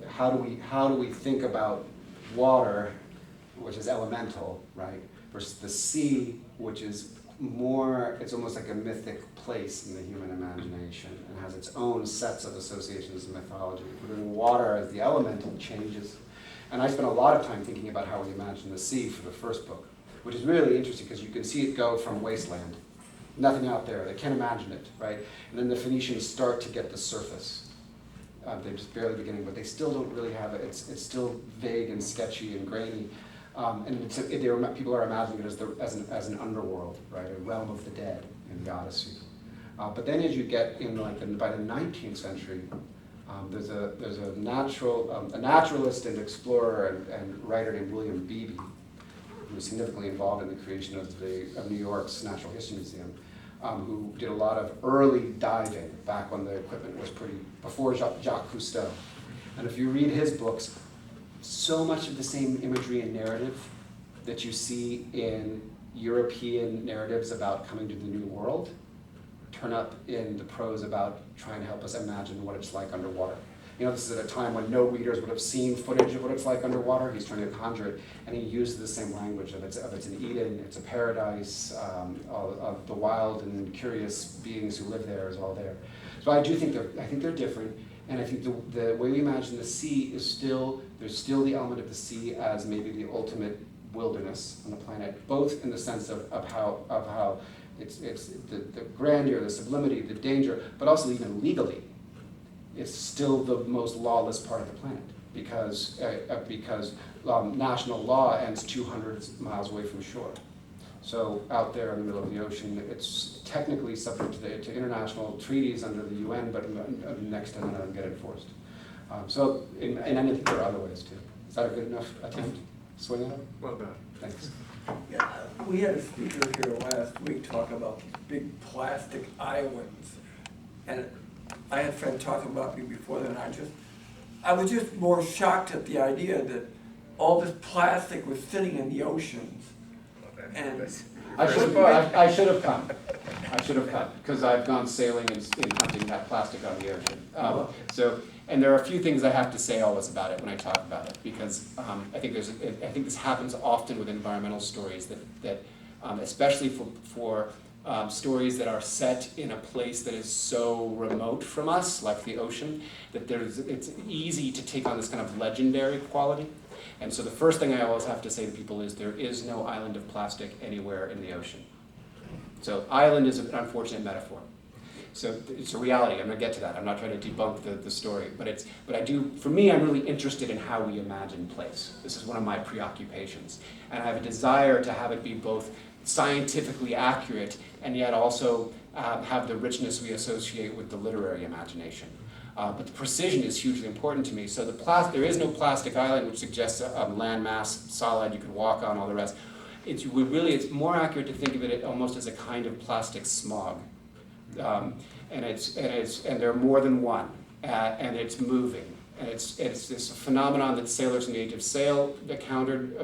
[SPEAKER 1] How do we think about water, which is elemental, right, versus the sea, which is more, it's almost like a mythic place in the human imagination and has its own sets of associations and mythology. Putting water as the elemental changes. And I spent a lot of time thinking about how we imagine the sea for the first book, which is really interesting because you can see it go from wasteland, nothing out there, they can't imagine it, right? And then the Phoenicians start to get the surface. They're just barely beginning, but they still don't really have it. It's still vague and sketchy and grainy. And people are imagining it as an underworld, right? A realm of the dead in the Odyssey. But then as you get in by the 19th century, there's a naturalist and explorer and writer named William Beebe, who was significantly involved in the creation of New York's Natural History Museum, who did a lot of early diving back when the equipment was before Jacques Cousteau. And if you read his books, so much of the same imagery and narrative that you see in European narratives about coming to the New World turn up in the prose about trying to help us imagine what it's like underwater. This is at a time when no readers would have seen footage of what it's like underwater. He's trying to conjure it, and he uses the same language of it's an Eden, it's a paradise, of the wild and curious beings who live there is all there. So I think they're different, and I think the way we imagine the sea is there's still the element of the sea as maybe the ultimate wilderness on the planet, both in the sense of how it's the grandeur, the sublimity, the danger, but also even legally. It's still the most lawless part of the planet because national law ends 200 miles away from shore. So out there in the middle of the ocean, it's technically subject to international treaties under the UN, but next to none of them get enforced. And I think there are other ways too. Is that a good enough attempt? Swing at it?
[SPEAKER 5] Well done.
[SPEAKER 1] Thanks.
[SPEAKER 3] Yeah, we had a speaker here last week talking about these big plastic islands, and I had a friend talking about me before then. I was just more shocked at the idea that all this plastic was sitting in the oceans. And
[SPEAKER 1] I should have come because I've gone sailing and hunting that plastic on the ocean. And there are a few things I have to say always about it when I talk about it, because I think this happens often with environmental stories that especially for stories that are set in a place that is so remote from us, like the ocean, that it's easy to take on this kind of legendary quality. And so the first thing I always have to say to people is there is no island of plastic anywhere in the ocean. So island is an unfortunate metaphor. So it's a reality. I'm going to get to that. I'm not trying to debunk the story, but I do. For me, I'm really interested in how we imagine place. This is one of my preoccupations, and I have a desire to have it be both scientifically accurate and yet also have the richness we associate with the literary imagination. But the precision is hugely important to me. So there is no plastic island, which suggests a landmass, solid, you could walk on, all the rest. It's more accurate to think of it almost as a kind of plastic smog. And there are more than one, and it's moving. And it's this phenomenon that sailors in the age of sail encountered.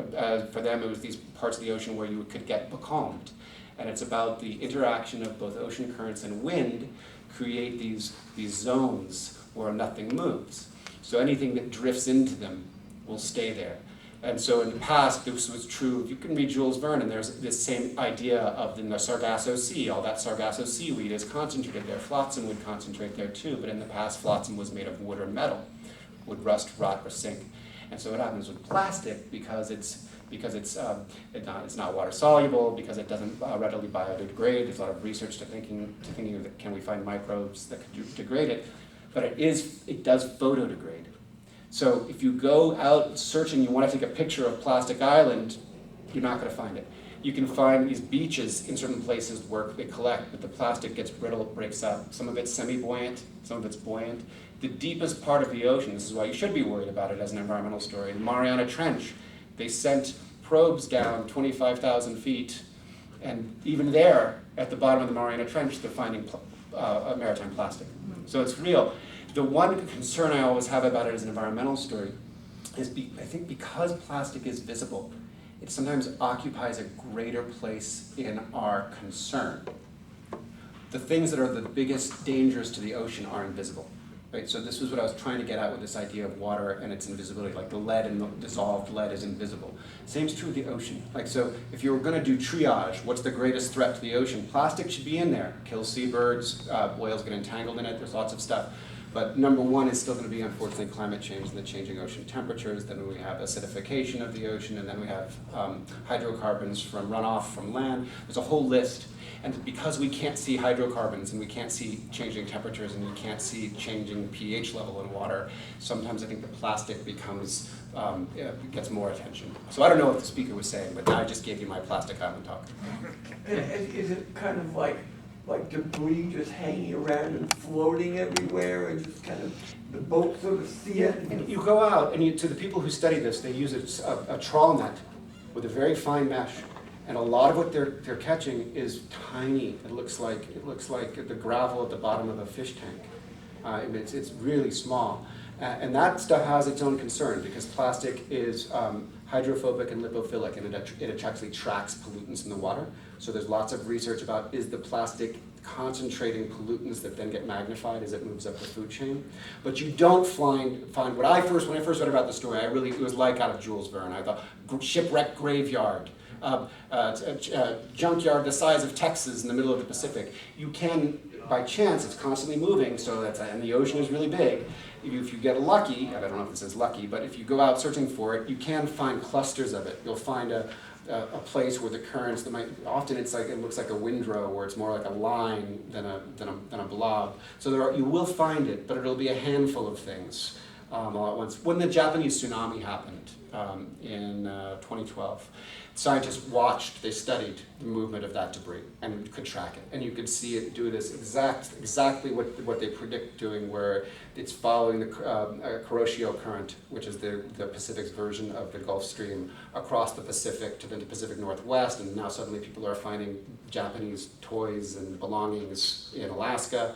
[SPEAKER 1] For them, it was these parts of the ocean where you could get becalmed. And it's about the interaction of both ocean currents and wind create these zones where nothing moves. So anything that drifts into them will stay there. And so in the past, this was true. You can read Jules Verne, and there's this same idea of in the Sargasso Sea. All that Sargasso seaweed is concentrated there. Flotsam would concentrate there too, but in the past, flotsam was made of wood or metal, would rust, rot, or sink. And so what happens with plastic, because it's not water soluble, because it doesn't readily biodegrade. There's a lot of research to thinking of can we find microbes that could degrade it, but it does photodegrade. So if you go out searching, you want to take a picture of Plastic Island, you're not going to find it. You can find these beaches in certain places where they collect, but the plastic gets brittle, breaks up. Some of it's semi-buoyant, some of it's buoyant. The deepest part of the ocean, this is why you should be worried about it as an environmental story, the Mariana Trench. They sent probes down 25,000 feet, and even there, at the bottom of the Mariana Trench, they're finding maritime plastic. So it's real. The one concern I always have about it as an environmental story is I think because plastic is visible, it sometimes occupies a greater place in our concern. The things that are the biggest dangers to the ocean are invisible. Right? So this was what I was trying to get at with this idea of water and its invisibility, like the lead and the dissolved lead is invisible. Same is true of the ocean. Like, so if you were going to do triage, what's the greatest threat to the ocean? Plastic should be in there. Kills seabirds, whales get entangled in it, there's lots of stuff. But number one is still going to be, unfortunately, climate change and the changing ocean temperatures. Then we have acidification of the ocean, and then we have hydrocarbons from runoff from land. There's a whole list. And because we can't see hydrocarbons and we can't see changing temperatures and we can't see changing pH level in water, sometimes I think the plastic becomes, gets more attention. So I don't know what the speaker was saying, but now I just gave you my plastic island talk.
[SPEAKER 3] And is it kind of like debris just hanging around and floating everywhere, and just kind of the boat sort of see it?
[SPEAKER 1] And you go out, and to the people who study this, they use a trawl net with a very fine mesh, and a lot of what they're catching is tiny. It looks like the gravel at the bottom of a fish tank. It's really small, and that stuff has its own concern because plastic is hydrophobic and lipophilic, and it actually tracks pollutants in the water. So there's lots of research about is the plastic concentrating pollutants that then get magnified as it moves up the food chain. But you don't find when I first read about the story, it was like out of Jules Verne. I thought shipwreck graveyard, junkyard the size of Texas in the middle of the Pacific. You can, by chance, it's constantly moving, so and the ocean is really big. If you get lucky, I don't know if this is lucky, but if you go out searching for it, you can find clusters of it. You'll find a place where the currents often it looks like a windrow, where it's more like a line than a blob. So you will find it, but it'll be a handful of things all at once. When the Japanese tsunami happened in 2012, scientists they studied the movement of that debris and could track it. And you could see it do this exactly what they predict doing, where it's following the Kuroshio current, which is the Pacific's version of the Gulf Stream, across the Pacific to the Pacific Northwest, and now suddenly people are finding Japanese toys and belongings in Alaska,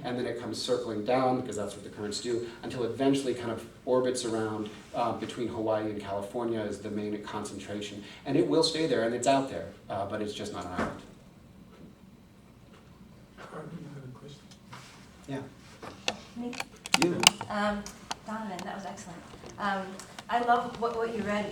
[SPEAKER 1] and then it comes circling down, because that's what the currents do, until it eventually kind of orbits around between Hawaii and California as the main concentration. And it will stay there, and it's out there, but it's just not an island.
[SPEAKER 2] Carmen, you had a question?
[SPEAKER 1] Yeah.
[SPEAKER 7] Me?
[SPEAKER 1] You.
[SPEAKER 7] Donovan, that was excellent. I love what you read.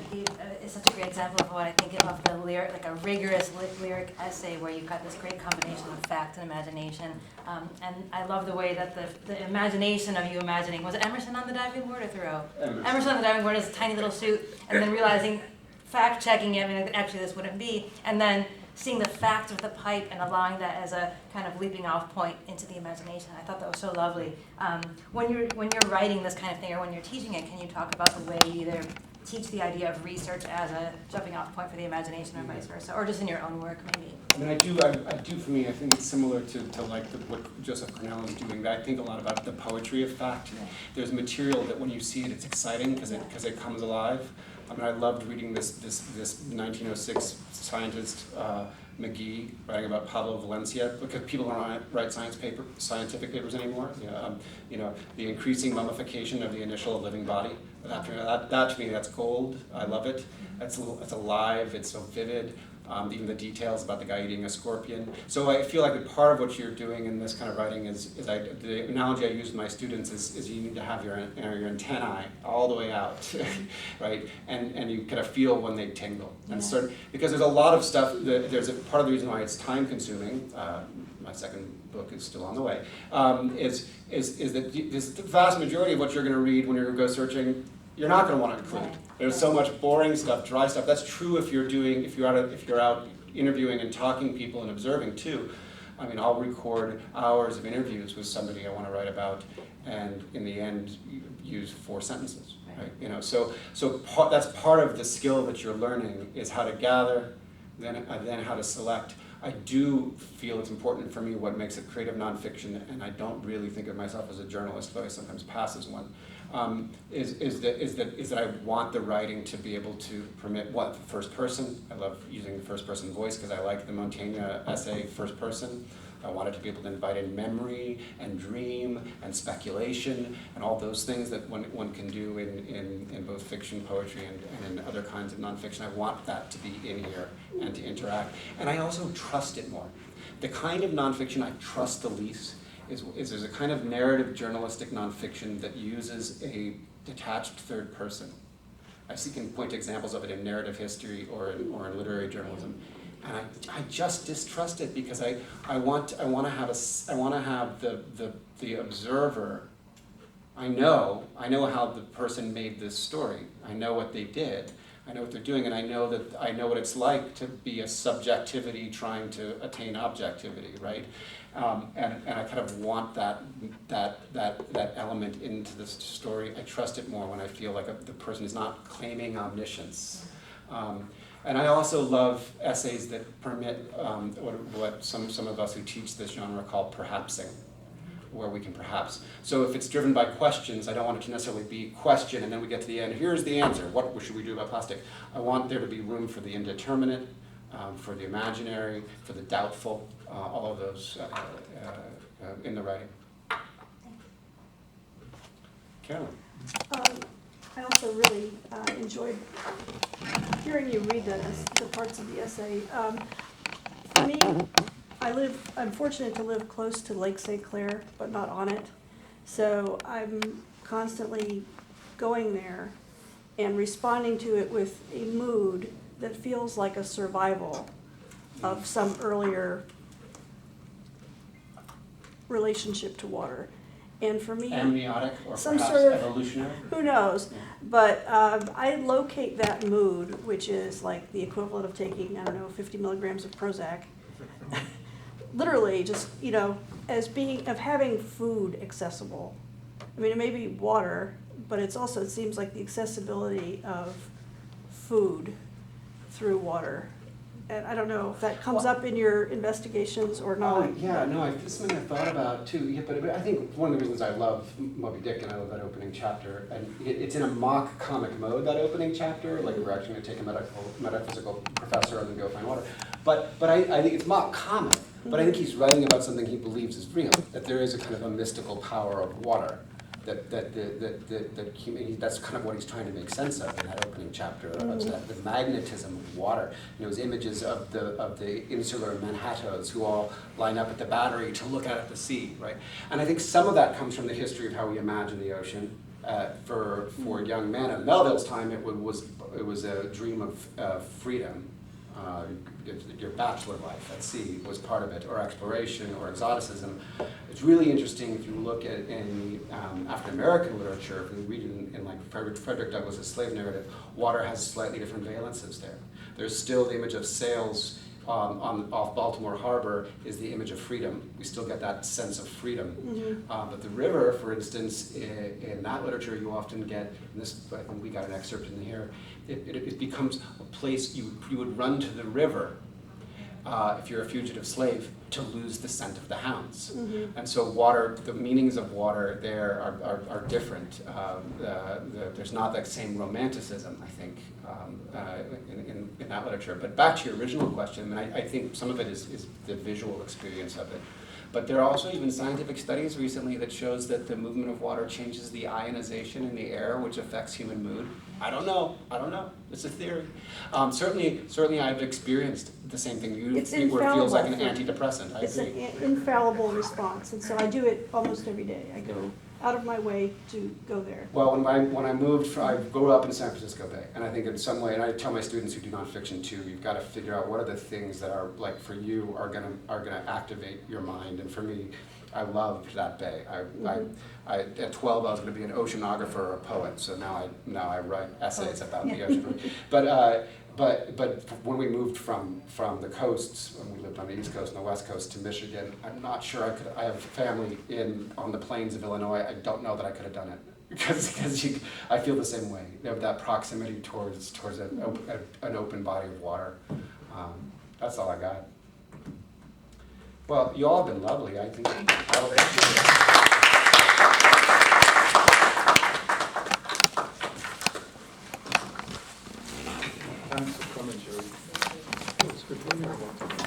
[SPEAKER 7] Is such a great example of what I think of the lyric, like a rigorous lyric essay where you've got this great combination of fact and imagination. And I love the way that the imagination of you imagining, was it Emerson on the diving board or Thoreau? Emerson on the diving board is a tiny little suit, and then realizing, fact checking it, I mean, actually this wouldn't be, and then seeing the fact of the pipe and allowing that as a kind of leaping off point into the imagination. I thought that was so lovely. When you're writing this kind of thing or when you're teaching it, can you talk about the way you either teach the idea of research as a jumping off point for the imagination or vice versa, or just in your own work maybe?
[SPEAKER 1] I mean, I do for me, I think it's similar to like what Joseph Cornell is doing. I think a lot about the poetry of fact. There's material that when you see it, it's exciting because it comes alive. I mean, I loved reading this 1906 scientist, McGee, writing about Pablo Valencia, because people don't write scientific papers anymore. The increasing mummification of the initial living body. That to me, that's gold. I love it. It's alive. It's so vivid. Even the details about the guy eating a scorpion. So I feel like part of what you're doing in this kind of writing the analogy I use with my students is you need to have your antennae all the way out, right? And you kind of feel when they tingle. And because there's a lot of stuff, part of the reason why it's time consuming, my second book is still on the way, is that the vast majority of what you're going to read when you're going to go searching, you're not going to want to include. There's so much boring stuff, dry stuff. That's true if you're out interviewing and talking to people and observing too. I mean, I'll record hours of interviews with somebody I want to write about, and in the end, use 4 sentences. Right? So that's part of the skill that you're learning is how to gather, then how to select. I do feel it's important for me what makes it creative nonfiction, and I don't really think of myself as a journalist, though I sometimes pass as one. Is that I want the writing to be able to permit the first person. I love using the first person voice because I like the Montaigne essay first person. I want it to be able to invite in memory and dream and speculation and all those things that one can do in both fiction, poetry, and in other kinds of nonfiction. I want that to be in here and to interact. And I also trust it more. The kind of nonfiction I trust the least is there's a kind of narrative journalistic nonfiction that uses a detached third person. I can point to examples of it in narrative history or in literary journalism, and I just distrust it because I want to have the observer. I know how the person made this story. I know what they did. I know what they're doing, and I know what it's like to be a subjectivity trying to attain objectivity, right? And I kind of want that element into the story. I trust it more when I feel like the person is not claiming omniscience. And I also love essays that permit what some of us who teach this genre call perhapsing, where we can perhaps. So if it's driven by questions, I don't want it to necessarily be question and then we get to the end, here's the answer, what should we do about plastic? I want there to be room for the indeterminate, for the imaginary, for the doubtful, all of those in the writing. Carolyn.
[SPEAKER 8] I also really enjoyed hearing you read the parts of the essay. For me, I'm fortunate to live close to Lake St. Clair, but not on it. So I'm constantly going there and responding to it with a mood that feels like a survival of some earlier relationship to water. And for me,
[SPEAKER 1] amniotic or
[SPEAKER 8] some
[SPEAKER 1] perhaps
[SPEAKER 8] sort of
[SPEAKER 1] evolutionary?
[SPEAKER 8] Who knows?
[SPEAKER 1] Yeah.
[SPEAKER 8] But I locate that mood, which is like the equivalent of taking, 50 milligrams of Prozac. Literally, just, as having food accessible. I mean, it may be water, but it seems like the accessibility of food through water. And I don't know if that comes up in your investigations or not.
[SPEAKER 1] This is something I thought about too. Yeah, but I think one of the reasons I love Moby-Dick and I love that opening chapter, and it's in a mock comic mode, that opening chapter, like we're actually going to take a metaphysical professor and then go find water. But I think it's mock comic, but I think he's writing about something he believes is real, that there is a kind of a mystical power of water. That's kind of what he's trying to make sense of in that opening chapter, of the magnetism of water. His images of the insular Manhattoes who all line up at the Battery to look out at the sea, right? And I think some of that comes from the history of how we imagine the ocean. for young men. At Melville's time, it was a dream of freedom. Your bachelor life at sea was part of it, or exploration, or exoticism. It's really interesting if you look at in African American literature, if you read it in like Frederick Douglass's slave narrative, water has slightly different valences there. There's still the image of sails off Baltimore Harbor is the image of freedom. We still get that sense of freedom.
[SPEAKER 8] Mm-hmm.
[SPEAKER 1] But the river, for instance, in that literature, you often get, and this, I think we got an excerpt in here, it becomes a place you would run to the river if you're a fugitive slave to lose the scent of the hounds.
[SPEAKER 8] Mm-hmm.
[SPEAKER 1] And so water, the meanings of water there are different. There's not that same romanticism, I think, in that literature. But back to your original question, I think some of it is the visual experience of it. But there are also even scientific studies recently that shows that the movement of water changes the ionization in the air, which affects human mood. I don't know. It's a theory. Certainly I've experienced the same thing you
[SPEAKER 8] It's
[SPEAKER 1] where it feels like an
[SPEAKER 8] infallible.
[SPEAKER 1] antidepressant. I
[SPEAKER 8] It's an
[SPEAKER 1] agree.
[SPEAKER 8] infallible response, and so I do it almost every day. I go out of my way to go there.
[SPEAKER 1] Well, when I moved, I grew up in San Francisco Bay, and I think in some way, and I tell my students who do nonfiction too, you've got to figure out what are the things that are like for you are gonna activate your mind. And for me, I loved that bay. At 12, I was going to be an oceanographer or a poet, so now I write essays about the ocean. But when we moved from the coasts, when we lived on the East Coast and the West Coast to Michigan, I'm not sure I could. I have family on the plains of Illinois. I don't know that I could have done it because I feel the same way. You have that proximity towards an open body of water. That's all I got. Well, you all have been lovely. I think.
[SPEAKER 5] Thanks for coming, Jerry. It's good to hear about.